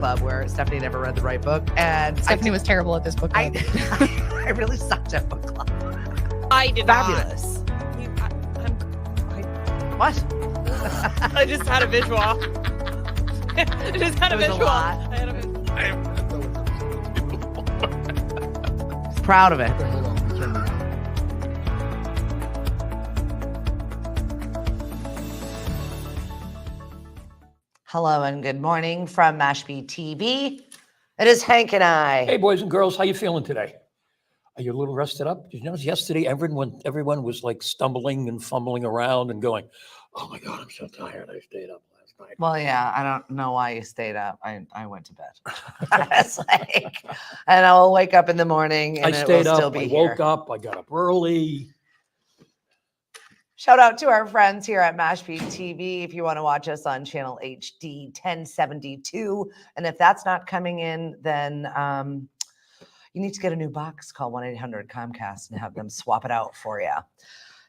club where Stephanie never read the right book, and Stephanie was terrible at this book club. I really sucked at book club. I did Fabulous. What? I just had a visual. I just had a It was a visual. lot. I had a visual. Proud of it. Hello and good morning from Mashpee TV. It is Hank and I. Hey, boys and girls, how you feeling today? Are you a little rested up? Did you notice yesterday everyone was like stumbling and fumbling around and going, "Oh my God, I'm so tired. I stayed up last night." Well, yeah, I don't know why you stayed up. I went to bed. It's like, and I'll wake up in the morning and I it stayed will up. still be I here. woke up. I got up early. Shout out to our friends here at Mashpee TV. If you want to watch us on channel HD 1072, and if that's not coming in, then you need to get a new box. Call 1-800-COMCAST and have them swap it out for you.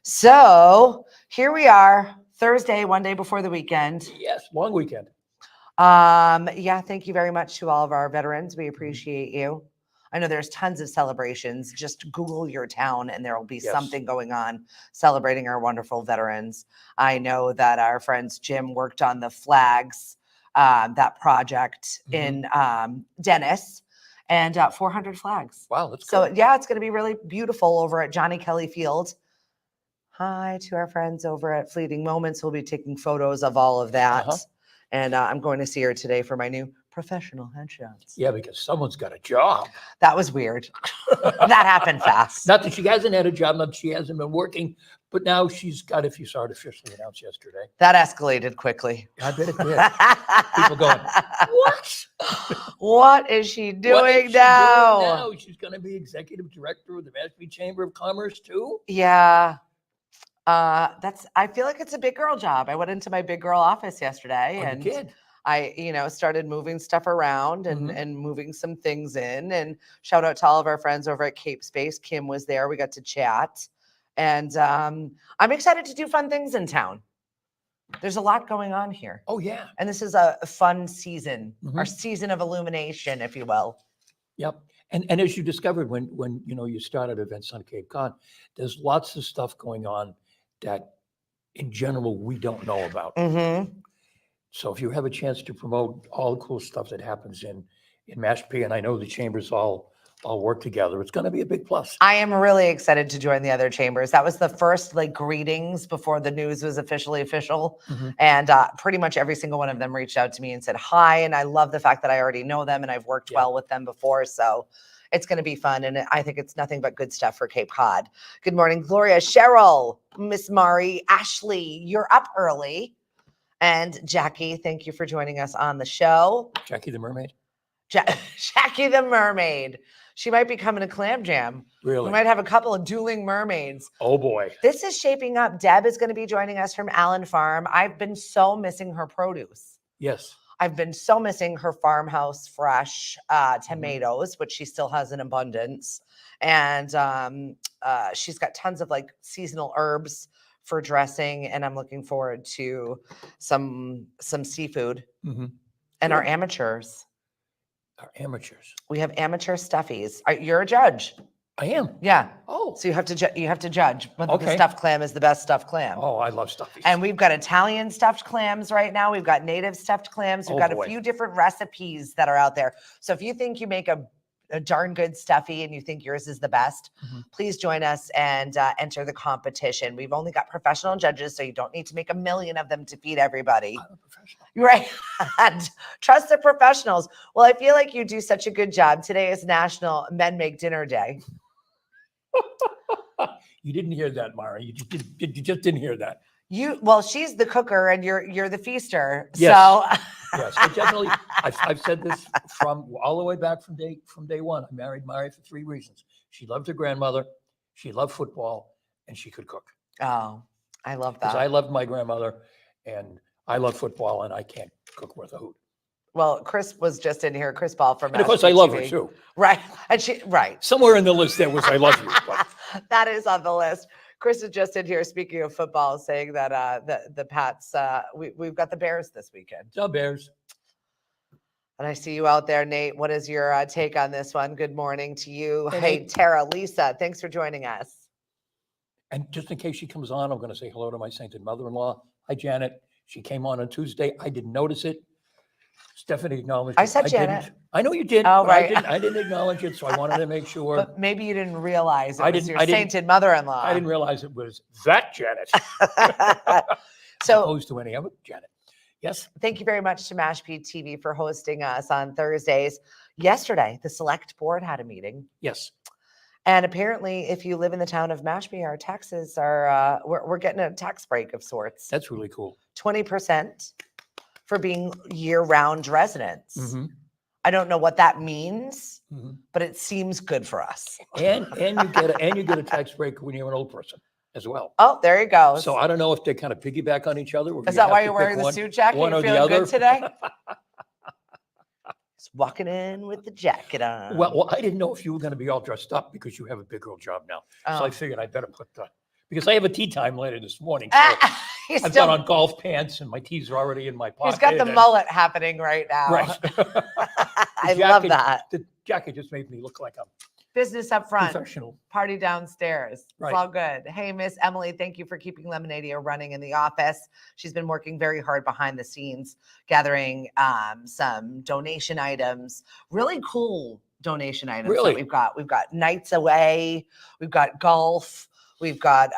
So here we are, Thursday, one day before the weekend. Yes, long weekend. Yeah, thank you very much to all of our veterans. We appreciate you. I know there's tons of celebrations. Just Google your town and there will be Yes. something going on celebrating our wonderful veterans. I know that our friends Jim worked on the flags, that project in Dennis, and 400 flags. Wow, that's So good. yeah, it's going to be really beautiful over at Johnny Kelly Field. Hi to our friends over at Fleeting Moments. We'll be taking photos of all of that. And I'm going to see her today for my new professional headshots. Yeah, because someone's got a job. That was weird. That happened fast. Not that she hasn't had a job, not that she hasn't been working, but now she's got, if you saw it officially announced yesterday. That escalated quickly. I bet it did. People going, what? What is she What doing is she now? doing now? She's going to be executive director of the Mashpee Chamber of Commerce too? Yeah. I feel like it's a big girl job. I went into my big girl office yesterday Oh, and you did? I started moving stuff around and, Mhm. and moving some things in, and shout out to all of our friends over at Cape Space. Kim was there. We got to chat, and I'm excited to do fun things in town. There's a lot going on here. Oh, yeah. And this is a fun season, our Mhm. season of illumination, if you will. Yep. And as you discovered when you started events on Cape Cod, there's lots of stuff going on that in general we don't know about. Mm-hmm. So if you have a chance to promote all the cool stuff that happens in Mashpee, and I know the chambers all work together, it's going to be a big plus. I am really excited to join the other chambers. That was the first greetings before the news was officially official. Mhm. And pretty much every single one of them reached out to me and said hi. And I love the fact that I already know them and I've worked Yeah. well with them before. So it's going to be fun. And I think it's nothing but good stuff for Cape Cod. Good morning, Gloria, Cheryl, Miss Mari, Ashley, you're up early. And Jackie, thank you for joining us on the show. Jackie the Mermaid? Jackie the Mermaid. She might be coming to Clam Jam. Really? We might have a couple of dueling mermaids. Oh, boy. This is shaping up. Deb is going to be joining us from Allen Farm. I've been so missing her produce. Yes. I've been so missing her farmhouse fresh tomatoes, which she still has in abundance. And she's got tons of seasonal herbs for dressing. And I'm looking forward to some seafood Mm-hmm. and our amateurs. Our amateurs. We have amateur stuffies. You're a judge. I am. Yeah. Oh. So you have to judge whether the Okay. stuffed clam is the best stuffed clam. Oh, I love stuffies. And we've got Italian stuffed clams right now. We've got native stuffed clams. We've Oh, got boy. a few different recipes that are out there. So if you think you make a darn good stuffy and you think yours is the best, Mhm. please join us and enter the competition. We've only got professional judges, so you don't need to make a million of them to feed everybody. I'm a professional. Right. And trust the professionals. Well, I feel like you do such a good job. Today is National Men Make Dinner Day. You didn't hear that, Mara. You just didn't hear that. Well, she's the cooker and you're the feaster. Yes. So Yes, I definitely. I've said this from all the way back from day one. I married Mari for 3 reasons. She loved her grandmother, she loved football, and she could cook. Oh, I love Because that. I loved my grandmother, and I love football, and I can't cook worth a hoot. Well, Chris was just in here, Chris Ball from And of course, I love her TV. too. Right. And right. Somewhere in the list there was "I love you." But That is on the list. Chris is just in here speaking of football, saying that the Pats, we've got the Bears this weekend. the Bears. And I see you out there, Nate. What is your take on this one? Good morning to you. Hey, Hey, Nate. Tara, Lisa, thanks for joining us. And just in case she comes on, I'm going to say hello to my sainted mother-in-law. Hi, Janet. She came on Tuesday. I didn't notice it. Stephanie acknowledged I it. said Janet. Didn't. I know you did, Oh, but right. I didn't acknowledge it, so I wanted to make sure. But maybe you didn't realize it I was didn't- your I didn't- sainted mother-in-law. I didn't realize it was that Janet, So opposed to any other Janet. Yes. thank you very much to Mashpee TV for hosting us on Thursdays. Yesterday, the select board had a meeting. Yes. And apparently, if you live in the town of Mashpee, our taxes are, we're getting a tax break of sorts. That's really cool. 20% for being year-round residents. Mhm. I don't know what that means, Mhm. but it seems good for us. And you get a tax break when you're an old person as well. Oh, there you go. So I don't know if they kind of piggyback on each other. or if Is you that have why to you're pick wearing the one- suit jacket? one You're or the feeling good other. today? Just walking in with the jacket on. Well, I didn't know if you were going to be all dressed up because you have a big girl job now. So Oh. I figured I better put because I have a tea time later this morning. So He's I've still, got on golf pants and my tees are already in my pocket. he's got the and- mullet happening right now. Right. I love jacket- that. The jacket just made me look like a Business up front, professional. party downstairs. It's Right. all good. Hey, Miss Emily, thank you for keeping Lemonadia running in the office. She's been working very hard behind the scenes, gathering some donation items, really cool donation items Really? that we've got. We've got nights away, we've got golf, we've got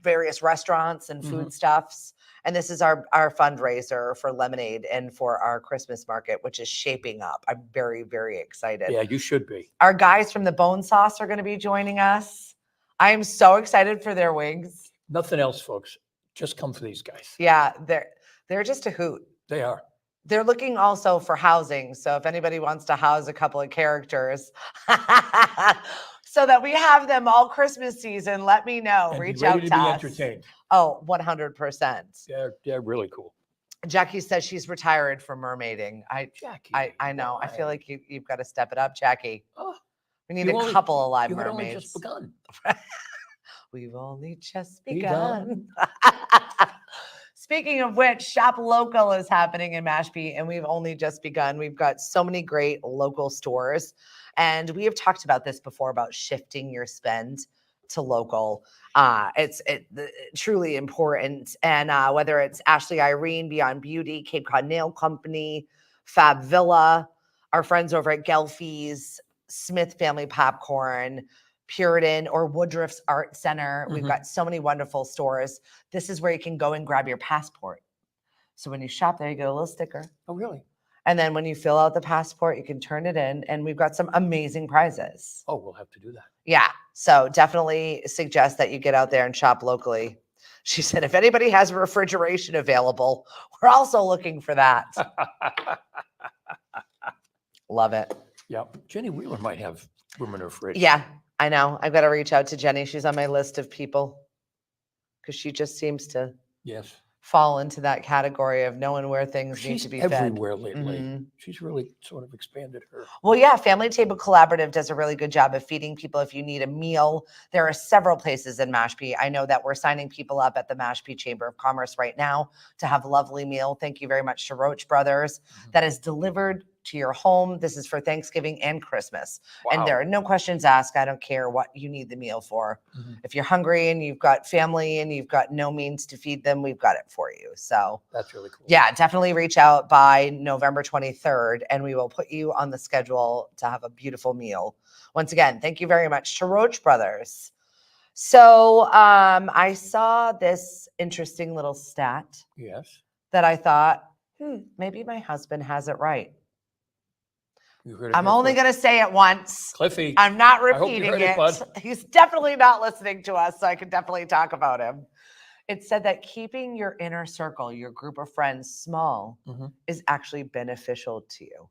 various restaurants and foodstuffs. And this is our fundraiser for Lemonade and for our Christmas market, which is shaping up. I'm very, very excited. Yeah, you should be. Our guys from the Bone Sauce are going to be joining us. I am so excited for their wings. Nothing else, folks. Just come for these guys. Yeah, they're just a hoot. They are. They're looking also for housing. So if anybody wants to house a couple of characters so that we have them all Christmas season, let me know. And be Reach ready out to to be us. entertained. Oh, 100%. They're really cool. Jackie says she's retired from mermaiding. Jackie. I know. I feel why? like you've got to step it up, Jackie. Oh, We need you a only- couple of live you had only mermaids. just begun. We've only just Begun. begun. Speaking of which, Shop Local is happening in Mashpee, and we've only just begun. We've got so many great local stores, and we have talked about this before about shifting your spend to local. It's truly important, and whether it's Ashley Irene, Beyond Beauty, Cape Cod Nail Company, Fab Villa, our friends over at Gelfie's, Smith Family Popcorn, Puritan, or Woodruff's Art Center. We've Mhm. got so many wonderful stores. This is where you can go and grab your passport. So when you shop there, you get a little sticker. Oh, really? And then when you fill out the passport, you can turn it in, and we've got some amazing prizes. Oh, we'll have to do that. Yeah. So definitely suggest that you get out there and shop locally. She said, if anybody has refrigeration available, we're also looking for that. Love it. Yeah. Jenny Wheeler might have room in her fridge. Yeah, I know. I've got to reach out to Jenny. She's on my list of people because she just seems to Yes. fall into that category of knowing where things need She's to be fed. everywhere lately. Mhm. She's really sort of expanded her. Well, yeah, Family Table Collaborative does a really good job of feeding people if you need a meal. There are several places in Mashpee. I know that we're signing people up at the Mashpee Chamber of Commerce right now to have a lovely meal. Thank you very much to Roach Brothers. Mhm. That is delivered to your home. This is for Thanksgiving and Christmas. And Wow. there are no questions asked. I don't care what you need the meal for. Mhm. If you're hungry and you've got family and you've got no means to feed them, we've got it for you. So That's really cool. yeah, definitely reach out by November 23rd and we will put you on the schedule to have a beautiful meal. Once again, thank you very much to Roach Brothers. So I saw this interesting little stat Yes. that I thought, maybe my husband has it right. You heard it I'm here only first. going to say it once. Cliffy. I'm not I hope you repeating heard it, it. bud. He's definitely not listening to us, so I can definitely talk about him. It said that keeping your inner circle, your group of friends small, Mhm. is actually beneficial to you.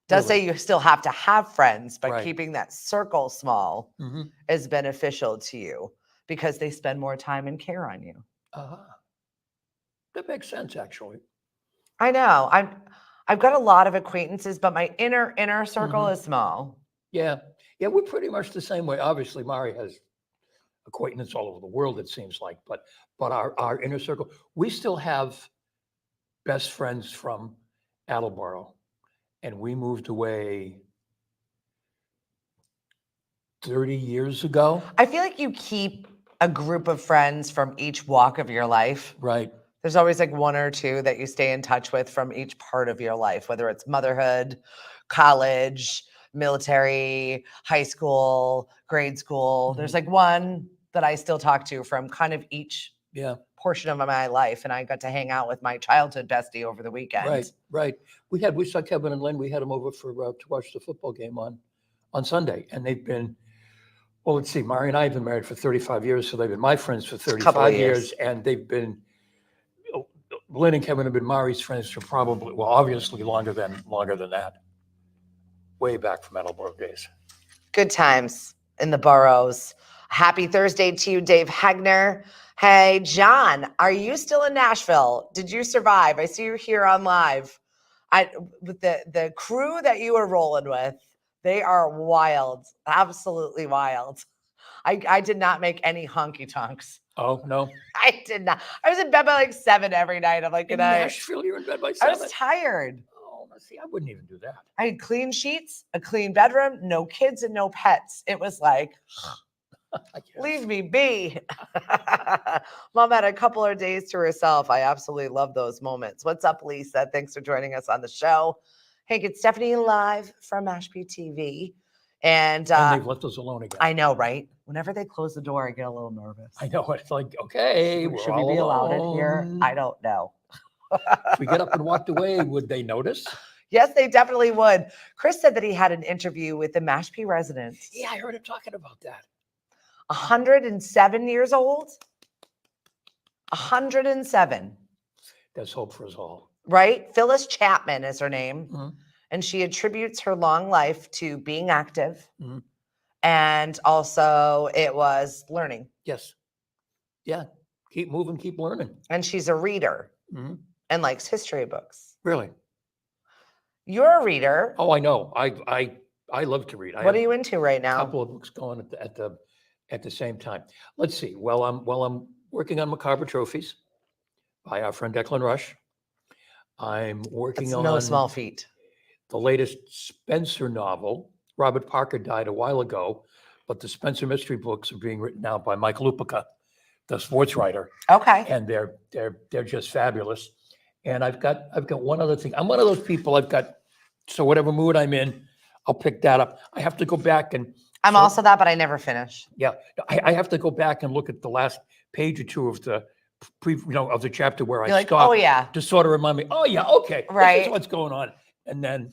Does Really? say you still have to have friends, but Right. keeping that circle small Mhm. is beneficial to you because they spend more time and care on you. Uh-huh. That makes sense, actually. I know. I've got a lot of acquaintances, but my inner circle Mhm. is small. Yeah. Yeah, we're pretty much the same way. Obviously, Mari has acquaintance all over the world, it seems like, but our inner circle, we still have best friends from Attleboro and we moved away 30 years ago. I feel like you keep a group of friends from each walk of your life. Right. There's always like one or two that you stay in touch with from each part of your life, whether it's motherhood, college, military, high school, grade school. There's like one that I still talk to from kind of each Yeah. portion of my life. And I got to hang out with my childhood bestie over the weekend. Right. Right. We saw Kevin and Lynn. We had them over for to watch the football game on Sunday, and they've been. Well, let's see. Mari and I have been married for 35 years, so they've been my friends for couple of 35 years. years, and they've been. Lynn and Kevin have been Mari's friends for probably, well, obviously longer than that. Way back from Attleboro days. Good times in the boroughs. Happy Thursday to you, Dave Hegner. Hey, John, are you still in Nashville? Did you survive? I see you here on live. With the crew that you were rolling with, they are wild, absolutely wild. I did not make any honky tonks. Oh, no. I did not. I was in bed by like 7 every night. I'm like, In good night. Nashville, you're in bed by I 7? was tired. Oh, see, I wouldn't even do that. I had clean sheets, a clean bedroom, no kids and no pets. It was like, leave me be. Mom had a couple of days to herself. I absolutely love those moments. What's up, Lisa? Thanks for joining us on the show. Hank, it's Stephanie live from Mashpee TV. And they've left us alone again. I know, right? Whenever they close the door, I get a little nervous. I know. It's like, okay, we're Should we all be allowed in here? alone. I don't know. If we get up and walked away, would they notice? Yes, they definitely would. Chris said that he had an interview with the Mashpee residents. Yeah, I heard him talking about that. 107 years old. 107. There's hope for us all. Right? Phyllis Chapman is her name. Mhm. And she attributes her long life to being active. Mhm. And also it was learning. Yes. Yeah. Keep moving, keep learning. And she's a reader Mhm. and likes history books. Really? You're a reader. Oh, I know. I love to read. I What have are you into right a now? couple of books going at the same time. Let's see. Well, I'm working on Macabre Trophies by our friend Declan Rush. I'm working It's on no small feat. the latest Spencer novel. Robert Parker died a while ago, but the Spencer mystery books are being written now by Mike Lupica, the sports writer, Okay. and they're just fabulous. And I've got one other thing. I'm one of those people. So whatever mood I'm in, I'll pick that up. I have to go back and I'm also that, but I never finish. yeah, I have to go back and look at the last page or two of the of the chapter where I You're like, stopped oh yeah, to sort of remind me. Oh yeah, okay, this Right. is what's going on, and then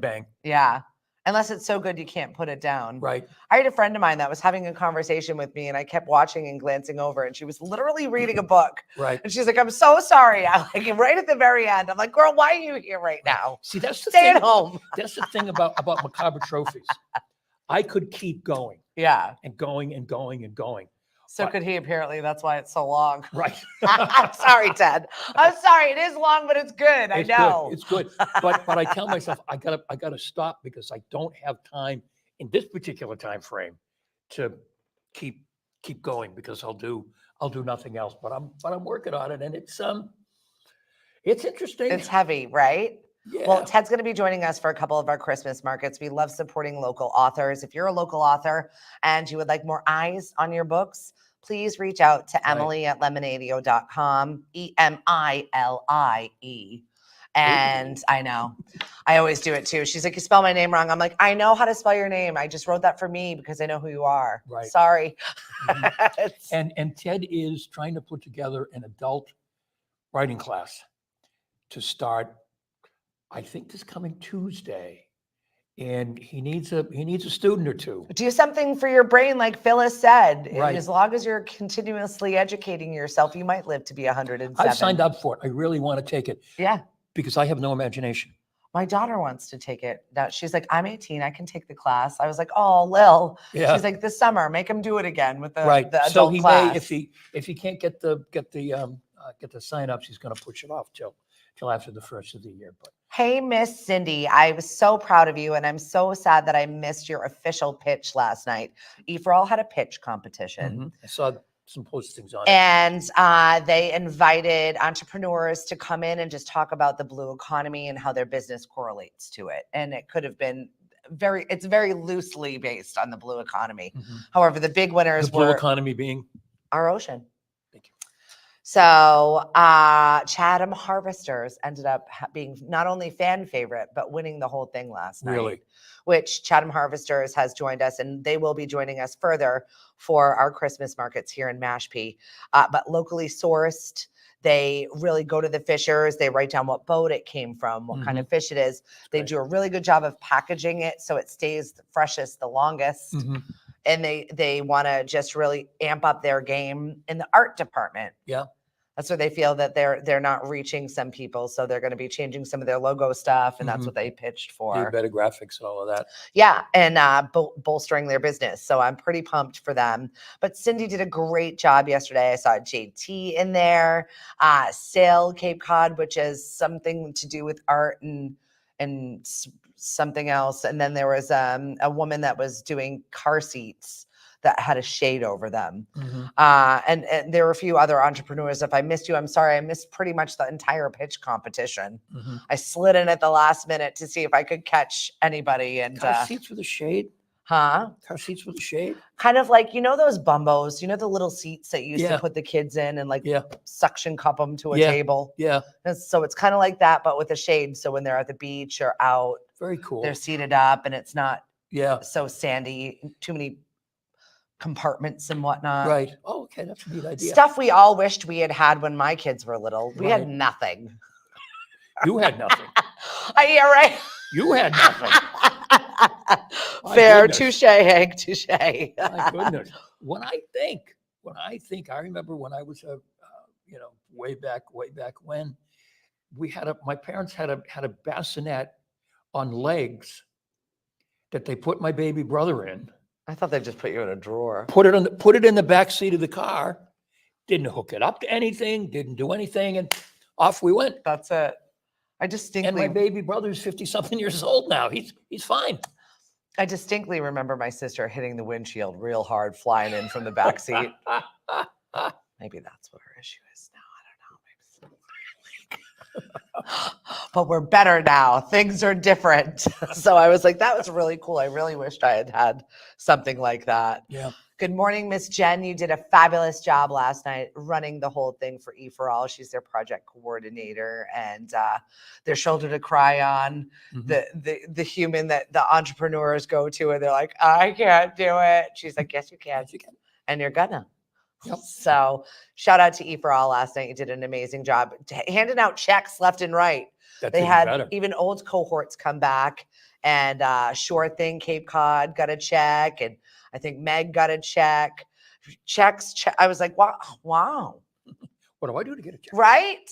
bang, yeah. Unless it's so good you can't put it down. right. I had a friend of mine that was having a conversation with me, and I kept watching and glancing over, and she was literally reading a book. Right. And she's like, "I'm so sorry." I like right at the very end. I'm like, "Girl, why are you here right now? See, that's the Stay thing. at home." That's the thing about Macabre Trophies. I could keep going Yeah. and going and going and going. So But- could he. Apparently, that's why it's so long. Right. I'm sorry, Ted. I'm sorry. It is long, but it's good. I It's know. good. It's good. But I tell myself I gotta stop because I don't have time in this particular time frame to keep going, because I'll do nothing else. But I'm working on it, and it's interesting. It's heavy, right? Yeah. Well, Ted's going to be joining us for a couple of our Christmas markets. We love supporting local authors. If you're a local author and you would like more eyes on your books, please reach out to Right. Emily at lemonadio.com, EMILIE. And I know, I always do it too. She's like, "You spell my name wrong." I'm like, "I know how to spell your name. I just wrote that for me because I know who you are." Right. Sorry. Mhm. It's- And Ted is trying to put together an adult writing class to start, I think, this coming Tuesday. And he needs a student or two. Do something for your brain, like Phyllis said. Right. As long as you're continuously educating yourself, you might live to be 107. I've signed up for it. I really want to take it Yeah. because I have no imagination. My daughter wants to take it. Now she's like, "I'm 18. I can take the class." I was like, "Oh, Lil." Yeah. She's like, "This summer, make him do it again with the, Right. the So adult he class." may, if he can't get the sign-ups, he's going to push it off till after the first of the year. But Hey, Miss Cindy, I was so proud of you, and I'm so sad that I missed your official pitch last night. Ephraim had a pitch competition. I saw some postings on it. And they invited entrepreneurs to come in and just talk about the blue economy and how their business correlates to it. And it could have been it's very loosely based on the blue economy. Mhm. However, the big winners The blue were economy being. our ocean. Thank you. So Chatham Harvesters ended up being not only fan favorite, but winning the whole thing last night. Really? Which Chatham Harvesters has joined us, and they will be joining us further for our Christmas markets here in Mashpee. But locally sourced, they really go to the fishers. They write down what boat it came from, what kind of fish it is. They great. do a really good job of packaging it so it stays the freshest the longest. Mhm. And they want to just really amp up their game in the art department. Yeah. That's where they feel that they're not reaching some people, so they're going to be changing some of their logo stuff, and that's what they pitched Need for. better graphics and all of that. Yeah, and bolstering their business. So I'm pretty pumped for them. But Cindy did a great job yesterday. I saw JT in there. Sail Cape Cod, which is something to do with art and something else. And then there was a woman that was doing car seats that had a shade over them. Mhm. And there were a few other entrepreneurs. If I missed you, I'm sorry. I missed pretty much the entire pitch competition. Mhm. I slid in at the last minute to see if I could catch anybody. And Car seats with a shade. Car seats with a shade. kind of like, those bumbos, the little seats that you used Yeah. to put the kids in and like Yeah. suction cup them to a Yeah. table. Yeah. And so it's kind of like that, but with a shade. So when they're at the beach or out, Very cool. they're seated up and it's not Yeah. so sandy, too many compartments and whatnot. Right. Oh, okay. That's a neat idea. Stuff we all wished we had when my kids were little. We had Right. nothing. You had nothing. Yeah, right. You had nothing. My Fair, goodness. touche, Hank, touche. My goodness. When I think, I remember when I was way back when my parents had a bassinet on legs that they put my baby brother in. I thought they just put you in a drawer. Put it in the back seat of the car. Didn't hook it up to anything. Didn't do anything, and off we went. That's it. I And distinctly, my baby brother's 50-something years old now. He's fine. I distinctly remember my sister hitting the windshield real hard, flying in from the back seat. Maybe that's what her issue is now. I don't know. But we're better now. Things are different. So I was like, that was really cool. I really wished I had something like that. Yeah. Good morning, Miss Jen. You did a fabulous job last night running the whole thing for E for All. She's their project coordinator and their shoulder to cry on, Mhm. the human that the entrepreneurs go to and they're like, I can't do it. She's like, yes, you can. Yes, you can. And you're gonna. Yep. So shout out to E for All last night. You did an amazing job handing out checks left and right. That's They even had better. even old cohorts come back and Sure Thing Cape Cod got a check. And I think Meg got a check. I was like, wow. What do I do to get a check? Right?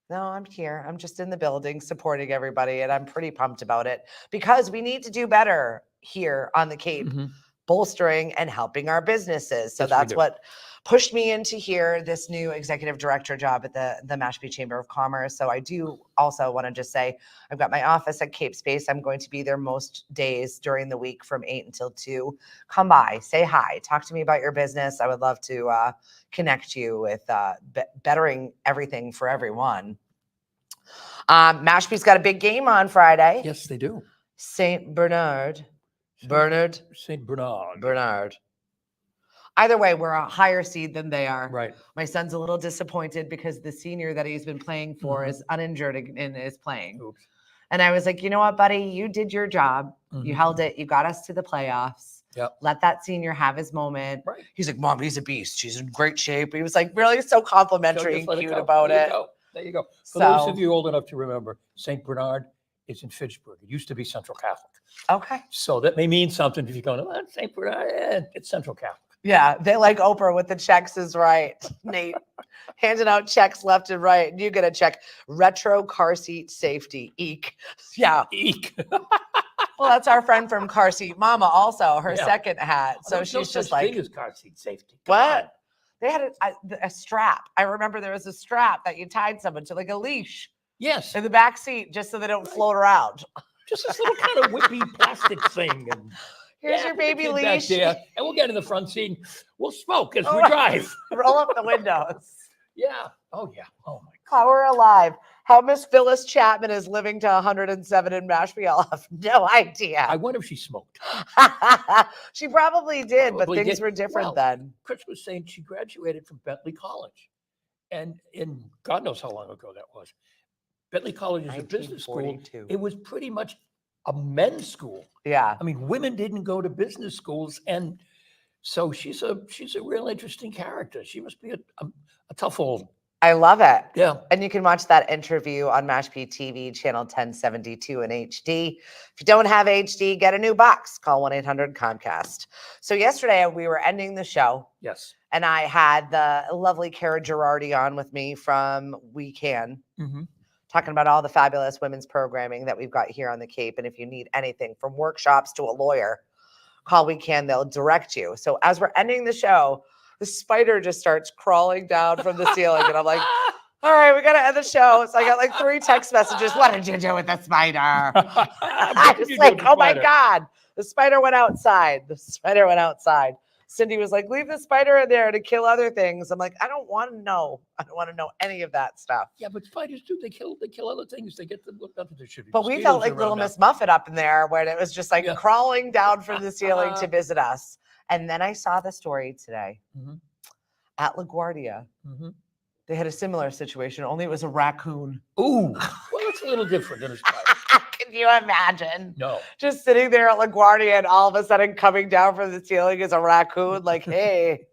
No, I'm here. I'm just in the building supporting everybody. And I'm pretty pumped about it because we need to do better here on the Cape, Mhm. bolstering and helping our businesses. So Yes, we that's do. what pushed me into here, this new executive director job at the Mashpee Chamber of Commerce. So I do also want to just say, I've got my office at Cape Space. I'm going to be there most days during the week from 8 until 2. Come by, say hi, talk to me about your business. I would love to connect you with bettering everything for everyone. Mashpee's got a big game on Friday. Yes, they do. St. Bernard. St. Bernard. Bernard. Either way, we're a higher seed than they are. Right. My son's a little disappointed because the senior that he's been playing for Mhm. is uninjured and is playing. Oops. And I was like, you know what, buddy? You did your job. You Mhm. held it. You got us to the playoffs. Yep. Let that senior have his moment. Right. He's like, Mom, he's a beast. He's in great shape. He was like really so complimentary Just and let cute go. about There it. you go. There you go. For those So- of you old enough to remember, St. Bernard is in Fitchburg. It used to be Central Catholic. Okay. So that may mean something if you're going, oh, St. Bernard, it's Central Catholic. Yeah, they like Oprah with the checks is right. Nate handing out checks left and right. And you get a check. Retro car seat safety. Eek. Yeah. Eek. Well, that's our friend from Car Seat Mama also, her Yeah. second hat. So There's no she's just such like, thing as car seat safety. Come on. what? They had a strap. I remember there was a strap that you tied someone to, like a leash Yes. in the back seat just so they don't float around. Just this little kind of whippy plastic thing. And Here's Yeah, your put the baby kid back leash. there, and we'll get in the front seat. And we'll smoke as we Oh, drive. Roll up the windows. Yeah. Oh yeah. Oh my How God. we're alive. How Miss Phyllis Chapman is living to 107 in Mashpee, I'll have no I idea. wonder if she smoked. She probably did, but Probably things did. were different Well, then. Chris was saying she graduated from Bentley College, and in God knows how long ago that was. Bentley College is a business school. 1942. It was pretty much a men's school. Yeah. I mean, women didn't go to business schools, and so she's a real interesting character. She must be a tough old. I love it. Yeah. And you can watch that interview on Mashpee TV, channel 1072 in HD. If you don't have HD, get a new box. Call 1-800-COMCAST. So yesterday we were ending the show, Yes. and I had the lovely Kara Girardi on with me from We Can, Mm-hmm. talking about all the fabulous women's programming that we've got here on the Cape. And if you need anything from workshops to a lawyer, call We Can, they'll direct you. So as we're ending the show, the spider just starts crawling down from the ceiling. And I'm like, all right, we got to end the show. So I got like 3 text messages. What did you do with the spider? I was like, oh my God, the spider went outside. The spider went outside. Cindy was like, leave the spider in there to kill other things. I'm like, I don't want to know. I don't want to know any of that stuff. Yeah, but spiders do. They kill other things. They get them. There should be But we felt mosquitoes like around little now. Miss Muffet up in there when it was just like Yeah. crawling down from the ceiling to visit us. And then I saw the story today Mhm. at LaGuardia. Mhm. They had a similar situation, only it was a raccoon. Ooh, well, it's a little different than a spider. Can you imagine? No. Just sitting there at LaGuardia and all of a sudden coming down from the ceiling is a raccoon, like, hey,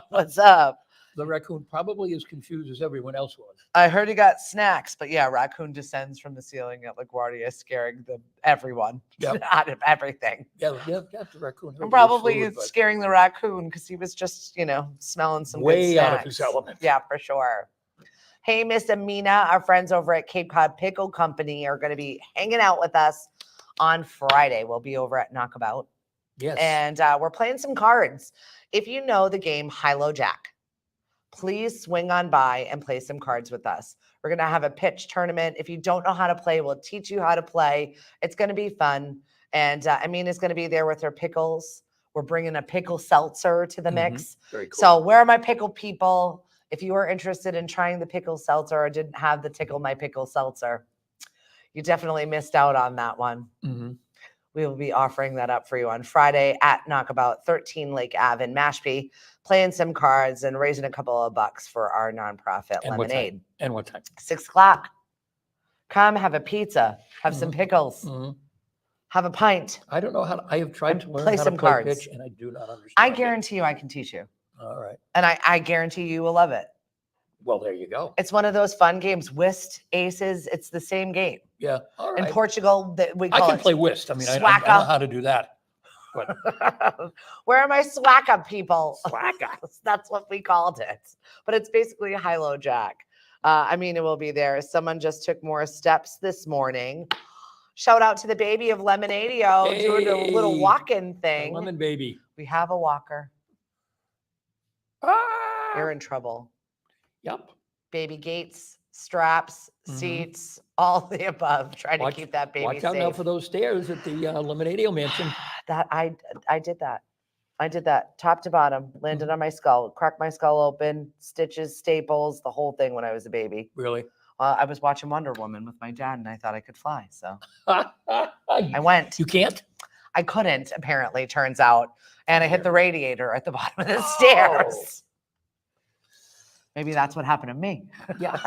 what's up? The raccoon probably as confused as everyone else was. I heard he got snacks, but yeah, raccoon descends from the ceiling at LaGuardia, scaring everyone Yep. out of everything. Yeah, the raccoon. heard And it was probably food, but scaring the raccoon because he was just, smelling some way good out of his snacks. element. Yeah, for sure. Hey, Miss Amina, our friends over at Cape Cod Pickle Company are going to be hanging out with us on Friday. We'll be over at Knockabout. Yes. And we're playing some cards. If you know the game High-Low Jack, please swing on by and play some cards with us. We're going to have a pitch tournament. If you don't know how to play, we'll teach you how to play. It's going to be fun. And Amina's going to be there with her pickles. We're bringing a pickle seltzer to the mix. Very cool. So where are my pickle people? If you are interested in trying the pickle seltzer or didn't have the Tickle My Pickle seltzer, you definitely missed out on that one. Mhm. We will be offering that up for you on Friday at Knockabout 13 Lake Ave in Mashpee, playing some cards and raising a couple of bucks for our nonprofit And what time? lemonade. And what time? 6 o'clock. Come have a pizza, have some pickles, Mhm. have a pint. I don't know how. I have tried And to learn play how some to play cards. pitch, and I do not understand. I it. guarantee you I can teach you. All right. And I guarantee you will love it. Well, there you go. It's one of those fun games. Whist, aces, it's the same game. Yeah. All In right. Portugal, we I call can it play whist. I mean, I know swacka. how to do that. But Where are my swacka people? Swacka. That's what we called it. But it's basically a high-low jack. Amina will be there. Someone just took more steps this morning. Shout out to the baby of Lemonadio doing a little Hey, walk-in the thing. lemon baby. We have a walker. Ah. You're in trouble. Yep. Baby gates, straps, Mhm. seats, all the above. Trying to Watch- keep that baby Watch out now safe. for those stairs at the Lemonadio Mansion. That I did that. I did that top to bottom, landed on my skull, cracked my skull open, stitches, staples, the whole thing when I was a baby. Really? I was watching Wonder Woman with my dad and I thought I could fly. So I you went. can't? I couldn't, apparently, turns out. And I hit the radiator at the bottom of the Oh. stairs. Maybe that's what happened to me. Yeah.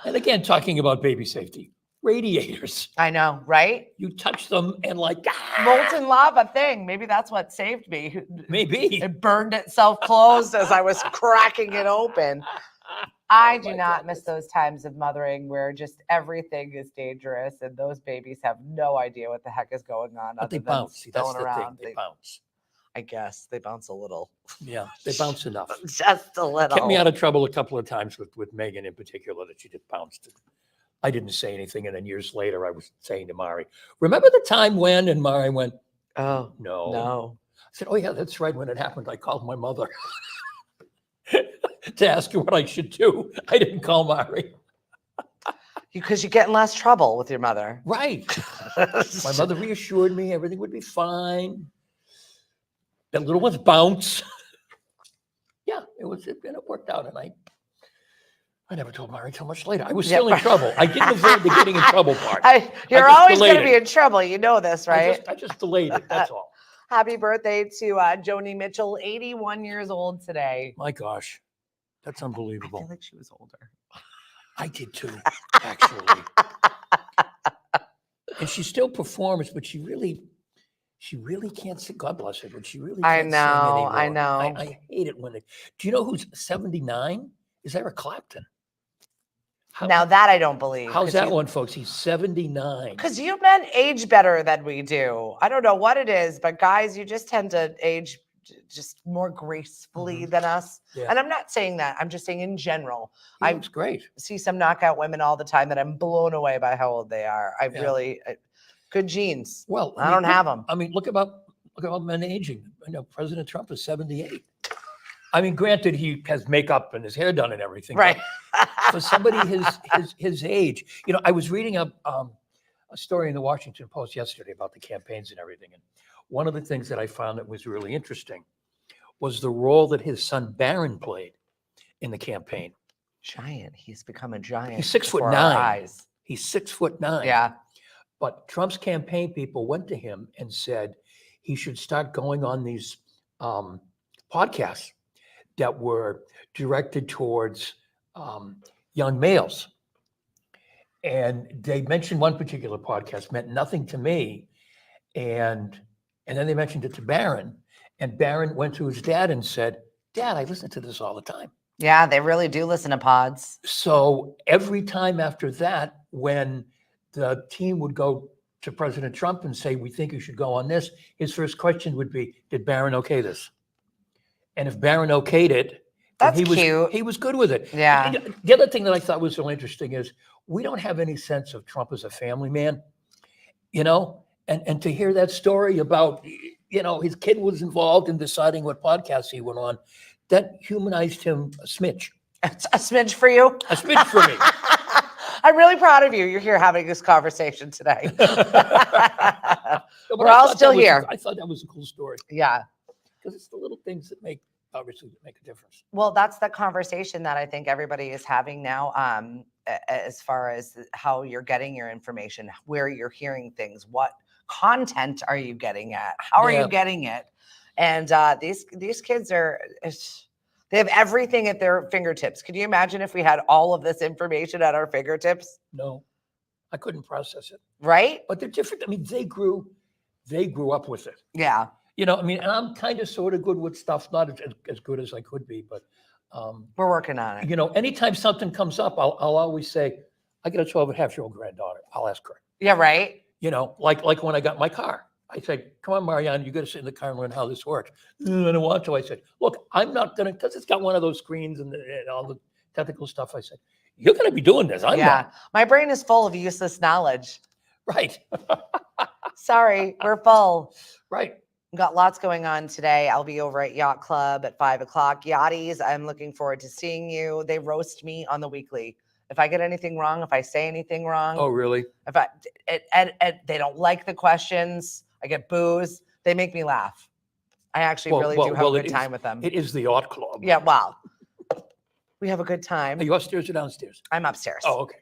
And again, talking about baby safety, radiators. I know, right? You touch them and like, Molten lava thing. Maybe that's what saved me. maybe. It burned itself closed as I was cracking it open. I Oh do my not miss goodness. those times of mothering where just everything is dangerous and those babies have no idea what the heck is going on. But they other than bounce. See, that's throwing the thing. around. They bounce. I guess they bounce a little. Yeah, they bounce enough. Just a little. Kept me out of trouble a couple of times with Megan in particular that she just bounced. I didn't say anything, and then years later I was saying to Mari, "Remember the time when?" And Mari went, Oh, "No." no. I said, "Oh yeah, that's right. When it happened, I called my mother to ask her what I should do. I didn't call Mari." Because you get in less trouble with your mother. Right. My mother reassured me everything would be fine. That little one's bounce. Yeah, it worked out. And I never told Mary until much later. I was still in trouble. I didn't avoid the getting in trouble part. You're just always going to delayed be it. in trouble. You know this, right? I just delayed it. That's all. Happy birthday to Joni Mitchell, 81 years old today. My gosh, that's I unbelievable. feel like she was older. I did too, actually. And she still performs, but she really can't sing. God bless her, but she really I can't know, sing I anymore. know. I hate it when do you know who's 79? Is Eric Clapton. Now that I don't believe. How's that one, folks? He's 79. Because you men age better than we do. I don't know what it is, but guys, you just tend to age just more gracefully than us. Yeah. And I'm not saying that. I'm just saying in general. He looks great. See some knockout women all the time that I'm blown away by how old they are. Good genes. Well, I don't have them. I mean, look about men aging. I know President Trump is 78. I mean, granted, he has makeup and his hair done and everything. Right. For somebody his age, I was reading a story in the Washington Post yesterday about the campaigns and everything. And one of the things that I found that was really interesting was the role that his son Barron played in the campaign. Giant. He's become a giant. He's 6'9". before our eyes. He's 6'9". Yeah. But Trump's campaign people went to him and said he should start going on these podcasts that were directed towards young males. And they mentioned one particular podcast, meant nothing to me. And then they mentioned it to Barron. And Barron went to his dad and said, Dad, I listen to this all the time. Yeah, they really do listen to pods. So every time after that, when the team would go to President Trump and say, we think you should go on this, his first question would be, did Barron okay this? And if Barron okayed it, That's cute. He was good with it. Yeah. And the other thing that I thought was so interesting is we don't have any sense of Trump as a family man, and to hear that story about, his kid was involved in deciding what podcast he went on, that humanized him a smidge. It's a smidge for you. A smidge for me. I'm really proud of you. You're here having this conversation today. We're all still here. I thought that was a cool story. Yeah. Because it's the little things that obviously make a difference. Well, that's the conversation that I think everybody is having now, as far as how you're getting your information, where you're hearing things, what content are you getting at, how are you getting it? And these kids they have everything at their fingertips. Could you imagine if we had all of this information at our fingertips? No, I couldn't process it. Right? But they're different. I mean, they grew up with it. Yeah. And I'm kind of sort of good with stuff, not as good as I could be, but we're working on it. Anytime something comes up, I'll always say, I got a 12.5-year-old granddaughter. I'll ask her. Yeah, right. Like when I got my car, I said, come on, Marianne, you got to sit in the car and learn how this works. I don't want to. I said, look, I'm not going to, because it's got one of those screens and all the technical stuff. I said, you're going to be doing this. I'm not. My brain is full of useless knowledge. Right. Sorry, we're full. Right. We've got lots going on today. I'll be over at Yacht Club at 5:00. Yachties, I'm looking forward to seeing you. They roast me on the weekly. If I get anything wrong, if I say anything wrong. Oh, really? If they don't like the questions, I get boos. They make me laugh. I actually really do have a good time with them. It is the Yacht Club. Yeah, wow. We have a good time. Are you upstairs or downstairs? I'm upstairs. Oh, okay.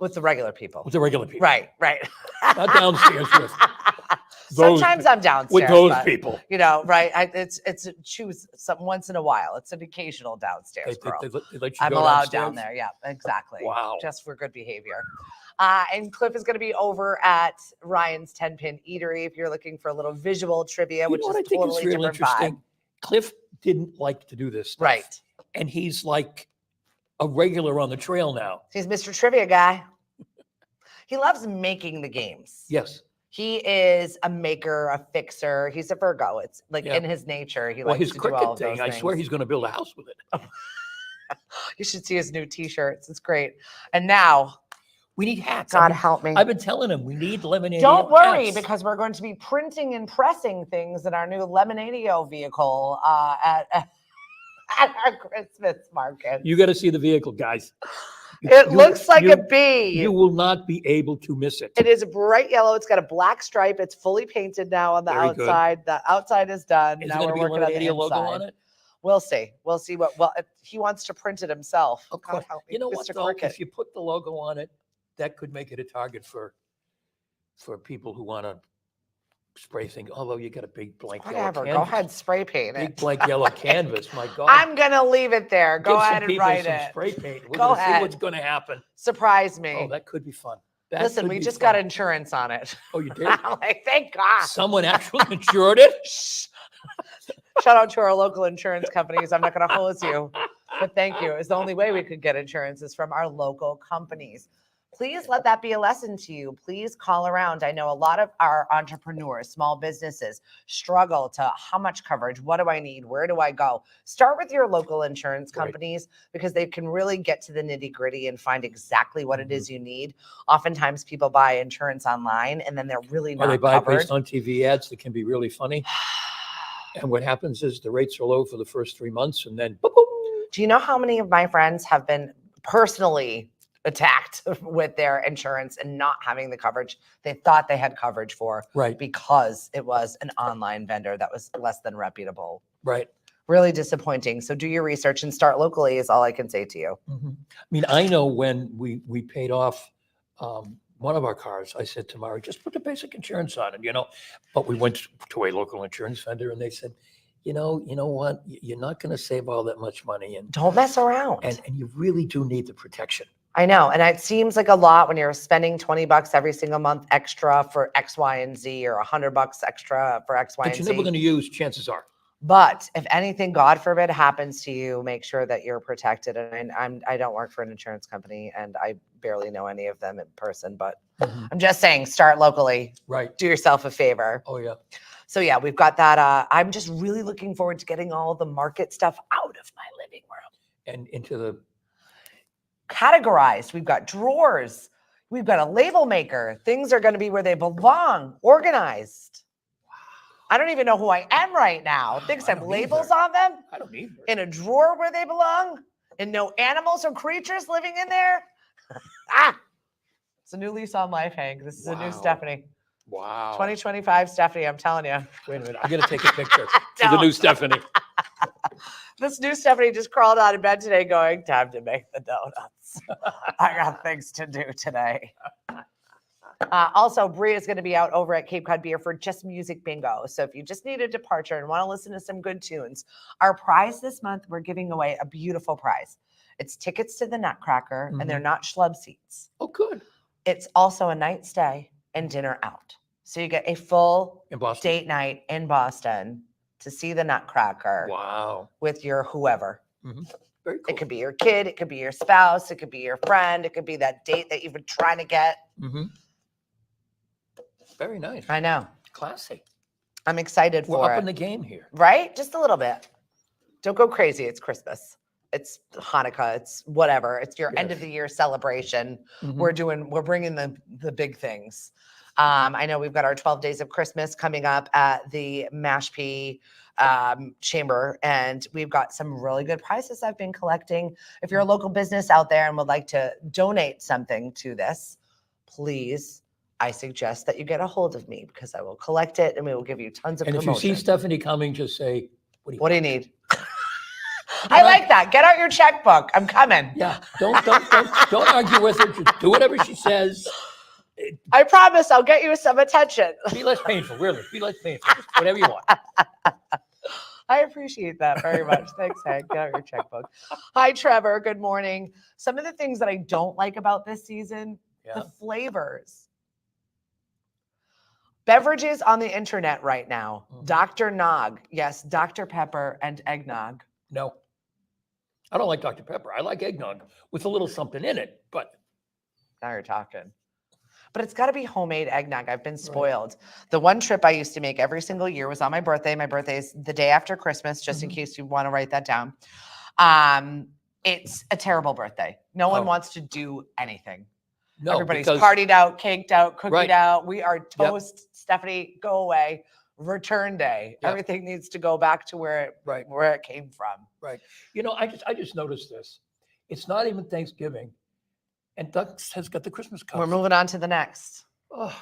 With the regular people. With the regular people. Right. Not downstairs with Sometimes I'm downstairs. With those people. Right. It's choose once in a while. It's an occasional downstairs girl. They let you I'm go allowed downstairs? down there. Yeah, exactly. Wow. Just for good behavior. And Cliff is going to be over at Ryan's 10-Pin Eatery if you're looking for a little visual trivia, which is totally different vibe. Cliff didn't like to do this stuff. Right. And he's like a regular on the trail now. He's Mr. Trivia guy. He loves making the games. Yes. He is a maker, a fixer. He's a Virgo. It's like in his nature. He likes his to do cricket all of thing, those I things. swear he's going to build a house with it. You should see his new T-shirts. It's great. And now, we need hats. God help me. I've been telling him we need Lemonade. Don't worry, hats. because we're going to be printing and pressing things in our new Lemonadio vehicle at our Christmas market. You got to see the vehicle, guys. It looks like a bee. You will not be able to miss it. It is bright yellow. It's got a black stripe. It's fully painted now on the Very good. outside. The outside is done. Is Now there we're going to be a working on the Eliminatia logo on inside. it? We'll see. We'll see what. Well, he wants to print it himself. Of God course. help me, You know what, Mr. though? Cricket. If you put the logo on it, that could make it a target for people who want to spray things. Although you got a big blank yellow Whatever. canvas. Go ahead, spray paint Big it. blank yellow canvas. My God. I'm gonna leave it there. Go Give some ahead and people write some it. spray paint. We're Go going to see ahead. what's going to happen. Surprise me. Oh, that could be fun. That Listen, could we be just fun. got insurance on it. Oh, you did? I'm like, thank God. Someone actually insured it? Shh. Shout out to our local insurance companies. I'm not going to hose you, but thank you. It's the only way we could get insurance is from our local companies. Please let that be a lesson to you. Please call around. I know a lot of our entrepreneurs, small businesses struggle to how much coverage, what do I need, where do I go? Start with your local insurance Right. companies because they can really get to the nitty gritty and find exactly what it is you need. Oftentimes people buy insurance online and then they're really Or not they buy covered. based on TV ads that can be really funny. And what happens is the rates are low for the first 3 months and then boom, boom. Do you know how many of my friends have been personally attacked with their insurance and not having the coverage they thought they had coverage for Right, because it was an online vendor that was less than reputable? right. Really disappointing. So do your research and start locally is all I can say to you. Mhm. I mean, I know when we paid off one of our cars, I said to Mari, just put the basic insurance on it, But we went to a local insurance vendor and they said, you know what? You're not going to save all that much money, and Don't mess around. you really do need the protection. I know. And it seems like a lot when you're spending $20 every single month extra for X, Y, and Z, or $100 extra for X, Y, That and you're Z. never going to use, chances are. But if anything, God forbid, happens to you, make sure that you're protected. And I don't work for an insurance company, and I barely know any of them in person. But Mhm. I'm just saying, start locally. Right. Do yourself a favor. Oh, yeah. So yeah, we've got that. I'm just really looking forward to getting all the market stuff out of my living room. And into the Categorized. We've got drawers. We've got a label maker. Things are going to be where they belong, organized. I don't even know who I am right now. Things I have don't labels either. on them I don't either. in a drawer where they belong, and no animals or creatures living in there. It's a new lease on life, Hank. This is a new Wow. Stephanie. Wow. 2025 Stephanie, I'm telling you. Wait a minute. I got to take a picture of the Don't. new Stephanie. This new Stephanie just crawled out of bed today going, time to make the donuts. I got things to do today. Also, Brie is going to be out over at Cape Cod Beer for Just Music Bingo. So if you just need a departure and want to listen to some good tunes, our prize this month, we're giving away a beautiful prize. It's tickets to the Nutcracker, and they're not schlub seats. Oh, good. It's also a night stay and dinner out. So you get a full In Boston. date night in Boston to see the Nutcracker Wow. with your whoever. Very cool. It could be your kid, it could be your spouse, it could be your friend, it could be that date that you've been trying to get. Mm-hmm. Very nice. I know. Classy. I'm excited We're for up it. in the game here. Right? Just a little bit. Don't go crazy. It's Christmas. It's Hanukkah. It's whatever. It's your end of Yes. the year celebration. Mhm. We're bringing the big things. I know we've got our 12 days of Christmas coming up at the Mashpee chamber, and we've got some really good prizes I've been collecting. If you're a local business out there and would like to donate something to this, please, I suggest that you get a hold of me because I will collect it and we will give you tons of And if promotion. you see Stephanie coming, just say, what What do you want?" need? I like that. Get out your checkbook. I'm coming. Yeah. Don't argue with her. Just do whatever she says. I promise I'll get you some attention. Be less painful, really. Be less painful. Just whatever you want. I appreciate that very much. Thanks, Hank. Get out your checkbook. Hi, Trevor. Good morning. Some of the things that I don't like about this season, Yeah. the flavors. Beverages on the internet right now. Mhm. Dr. Nog. Yes, Dr. Pepper and eggnog. No. I don't like Dr. Pepper. I like eggnog with a little something in it, but Now you're talking. But it's got to be homemade eggnog. I've been spoiled. The one trip I used to make every single year was on my birthday. My birthday is the day after Christmas, just in Mhm. case you want to write that down. It's a terrible birthday. No one Oh. wants to do anything. no. Everybody's because, partied out, caked out, cookied Right. out. We are toast. Stephanie, go away. Return day. Yep. Everything needs to go back to where it came from. I just noticed this. It's not even Thanksgiving, And Doug has got the Christmas We're cups. moving on to the next. Oh,